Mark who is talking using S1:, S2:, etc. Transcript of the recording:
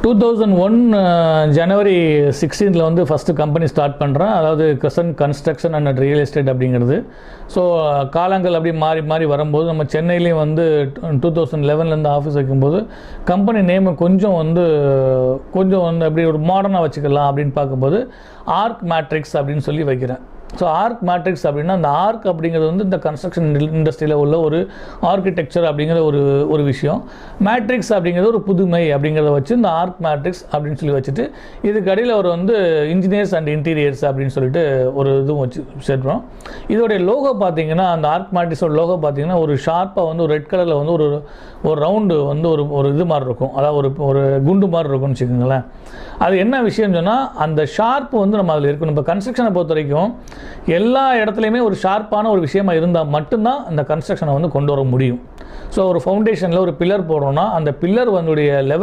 S1: 2001 ஜனவரி 16 வந்து first company start பண்ணுறேன். அதாவது crescent construction and real estate அப்படிங்கிறது. ஸோ காலங்கள் அப்படி மாறி மாறி வரும்போது நம்ம சென்னையிலேயும் வந்து 2011 ஆஃபீஸ் வைக்கும்போது கம்பெனி நேமை கொஞ்சம் வந்து அப்படி ஒரு மாடர்னாக வச்சுக்கலாம் அப்படின்னு பார்க்கும்போது ஆர்க் மேட்ரிக்ஸ் அப்படின்னு சொல்லி வைக்கிறேன். ஸோ ஆர்க் மேட்ரிக்ஸ் அப்படின்னா அந்த ஆர்க் அப்படிங்கிறது வந்து இந்த கன்ஸ்ட்ரக்ஷன் இண்டஸ்ட்ரியில் உள்ள ஒரு ஆர்கிடெக்சர் அப்படிங்கிற ஒரு விஷயம். மேட்ரிக்ஸ் அப்படிங்கிறது ஒரு புதுமை அப்படிங்கிறத வச்சு இந்த ஆர்க் மேட்ரிக்ஸ் அப்படின்னு சொல்லி வச்சுட்டு இதுக்கு அடியில் அவர் வந்து இன்ஜினியர்ஸ் அண்ட் இன்டீரியர்ஸ் அப்படின்னு சொல்லிட்டு ஒரு இதுவும் வச்சு சேர்க்கிறோம். இதோடைய லோகோ பார்த்தீங்கன்னா அந்த ஆர்க் மேட்ரிக்ஸோட லோகோ பார்த்தீங்கன்னா ஒரு ஷார்ப்பாக வந்து ஒரு ரெட் கலரில் வந்து ஒரு ரவுண்டு வந்து ஒரு இது மாதிரி இருக்கும், அதாவது ஒரு குண்டு மாதிரி இருக்கும்னு வச்சுக்கோங்களேன். அது என்ன விஷயம்னு சொன்னால் அந்த ஷார்ப்பு வந்து நம்ம அதில் இருக்கணும். இப்போ கன்ஸ்ட்ரக்ஷனை பொறுத்த வரைக்கும் எல்லா இடத்துலையுமே ஒரு ஷார்ப்பான ஒரு விஷயமா இருந்தால் மட்டும்தான் அந்த கன்ஸ்ட்ரக்ஷனை வந்து கொண்டு வர முடியும். ஸோ ஒரு ஃபவுண்டேஷனில் ஒரு பில்லர் போடுறோன்னா அந்த பில்லர் வந்துடைய லெவல்